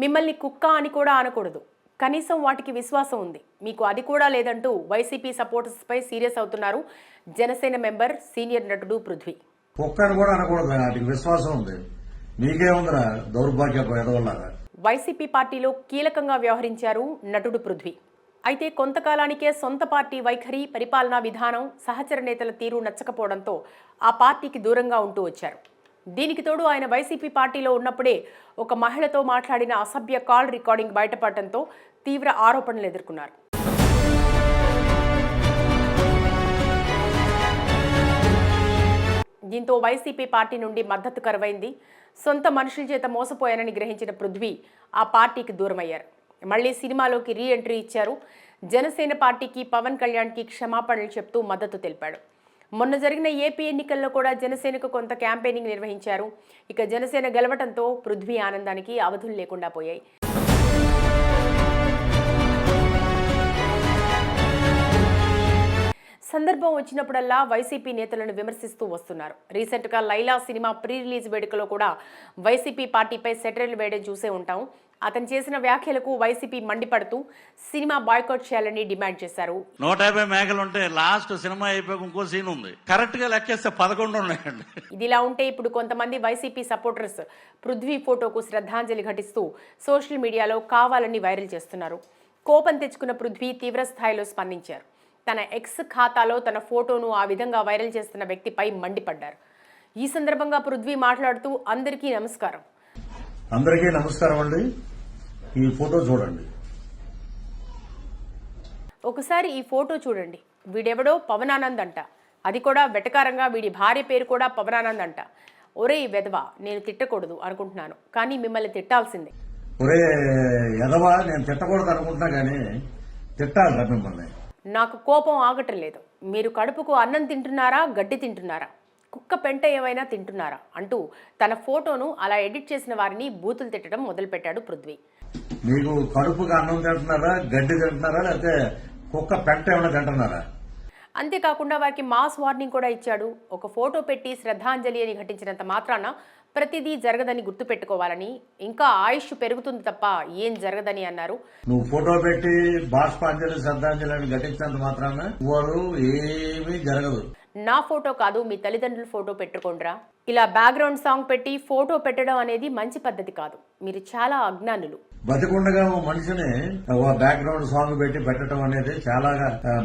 మిమ్మల్ని కుక్క అని కూడా అనకూడదు. కనీసం వాటికి విశ్వాసం ఉంది. మీకు అది కూడా లేదంటూ వైసీపీ సపోర్టర్స్పై సీరియస్ అవుతున్నారు జనసేన మెంబర్ సీనియర్ నటుడు పృథ్వీ. కుక్కని కూడా అనకూడదు, వాటికి విశ్వాసం ఉంది. మీకేముందిరా దౌర్భాగ్యపు ఎదవల్లాగా. వైసీపీ పార్టీలో కీలకంగా వ్యవహరించారు నటుడు పృథ్వీ. అయితే కొంతకాలానికే సొంత పార్టీ వైఖరి, పరిపాలనా విధానం, సహచర నేతల తీరు నచ్చకపోవడంతో ఆ పార్టీకి దూరంగా ఉంటూ వచ్చారు. దీనికి తోడు ఆయన వైసీపీ పార్టీలో ఉన్నప్పుడే ఒక మహిళతో మాట్లాడిన అసభ్య కాల్ రికార్డింగ్ బయటపడటంతో తీవ్ర ఆరోపణలు ఎదుర్కొన్నారు. దీంతో వైసీపీ పార్టీ నుండి మద్దతు కరువైంది. సొంత మనుషుల చేత మోసపోయానని గ్రహించిన పృథ్వీ ఆ పార్టీకి దూరమయ్యారు. మళ్లీ సినిమాలోకి రీ ఎంట్రీ ఇచ్చారు. జనసేన పార్టీకి, పవన్ కళ్యాణ్కి క్షమాపణలు చెప్తూ మద్దతు తెలిపాడు. మొన్న జరిగిన ఏపీ ఎన్నికల్లో కూడా జనసేనకు కొంత క్యాంపెయినింగ్ నిర్వహించారు. ఇక జనసేన గెలవడంతో పృథ్వీ ఆనందానికి అవధులు లేకుండా పోయాయి. సందర్భం వచ్చినప్పుడల్లా వైసీపీ నేతలను విమర్శిస్తూ వస్తున్నారు. రీసెంట్గా లైలా సినిమా ప్రీ రిలీజ్ వేడుకలో కూడా వైసీపీ పార్టీపై సెటైర్లు వేయడం చూసే ఉంటాం. అతను చేసిన వ్యాఖ్యలకు వైసీపీ మండిపడుతూ సినిమా బాయ్కాట్ చేయాలని డిమాండ్ చేశారు. 150 మేకలుంటే లాస్ట్ సినిమా అయిపోయి ఇంకో సీన్ ఉంది, కరెక్ట్ గా లెక్కేస్తే 11 ఉన్నాయండి. ఇదిలా ఉంటే ఇప్పుడు కొంతమంది వైసీపీ సపోర్టర్స్ పృథ్వీ ఫోటోకు శ్రద్ధాంజలి ఘటిస్తూ సోషల్ మీడియాలో కావాలని వైరల్ చేస్తున్నారు. కోపం తెచ్చుకున్న పృథ్వీ తీవ్ర స్థాయిలో స్పందించారు. తన ఎక్స్ ఖాతాలో తన ఫోటోను ఆ విధంగా వైరల్ చేస్తున్న వ్యక్తిపై మండిపడ్డారు. ఈ సందర్భంగా పృథ్వీ మాట్లాడుతూ అందరికీ నమస్కారం. అందరికీ నమస్కారం అండి. ఈ ఫోటో చూడండి. ఒకసారి ఈ ఫోటో చూడండి. వీడెవడో పవనానంద్ అంట. అది కూడా వెటకారంగా వీడి భార్య పేరు కూడా పవనానంద్ అంట. ఒరే వెధవా, నేను తిట్టకూడదు అనుకుంటున్నాను, కానీ మిమ్మల్ని తిట్టాల్సిందే. ఒరే ఎదవా, నేను తిట్టకూడదు అనుకుంటున్నా కానీ తిట్టాలరా మిమ్మల్ని. నాకు కోపం ఆగటం లేదు. మీరు కడుపుకు అన్నం తింటున్నారా, గడ్డి తింటున్నారా, కుక్క పెంట ఏమైనా తింటున్నారా అంటూ తన ఫోటోను అలా ఎడిట్ చేసిన వారిని బూతులు తిట్టడం మొదలుపెట్టాడు పృథ్వీ. మీకు కడుపుకు అన్నం తింటున్నారా, గడ్డి తింటున్నారా, లేకపోతే కుక్క పెంట ఏమైనా తింటున్నారా? అంతేకాకుండా వారికి మాస్ వార్నింగ్ కూడా ఇచ్చాడు. ఒక ఫోటో పెట్టి శ్రద్ధాంజలి అని ఘటించినంత మాత్రాన ప్రతిదీ జరగదని గుర్తుపెట్టుకోవాలని, ఇంకా ఆయుష్ పెరుగుతుంది తప్ప ఏం జరగదని అన్నారు. నువ్వు ఫోటో పెట్టి బాష్పాంజలి శ్రద్ధాంజలి అని ఘటించినంత మాత్రాన వారు ఏమీ జరగదు. నా ఫోటో కాదు, మీ తల్లిదండ్రుల ఫోటో పెట్టుకోండిరా. ఇలా బ్యాక్గ్రౌండ్ సాంగ్ పెట్టి ఫోటో పెట్టడం అనేది మంచి పద్ధతి కాదు. మీరు చాలా అజ్ఞానులు. బతికుండగా ఓ మనిషిని బ్యాక్గ్రౌండ్ సాంగ్ పెట్టి పెట్టడం అనేది చాలా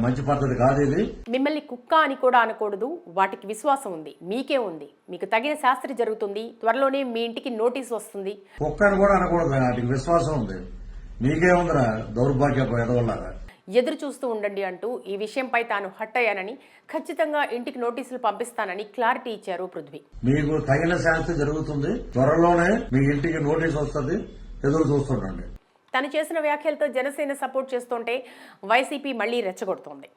మంచి పద్ధతి కాదు. ఇది మిమ్మల్ని కుక్క అని కూడా అనకూడదు. వాటికి విశ్వాసం ఉంది. మీకే ఉంది. మీకు తగిన శాస్త్రి జరుగుతుంది. త్వరలోనే మీ ఇంటికి నోటీస్ వస్తుంది. కుక్క అని కూడా అనకూడదు, వాటికి విశ్వాసం ఉంది. మీకేముందిరా దౌర్భాగ్యపు ఎదవల్లాగా. ఎదురు చూస్తూ ఉండండి అంటూ ఈ విషయంపై తాను హట్ అయ్యానని, ఖచ్చితంగా ఇంటికి నోటీసులు పంపిస్తానని క్లారిటీ ఇచ్చారు పృథ్వీ. మీకు తగిన శాస్త్రి జరుగుతుంది. త్వరలోనే మీ ఇంటికి నోటీస్ వస్తుంది. ఎదురు చూస్తుండండి. తను చేసిన వ్యాఖ్యలతో జనసేన సపోర్ట్ చేస్తుంటే వైసీపీ మళ్లీ రెచ్చగొడుతోంది.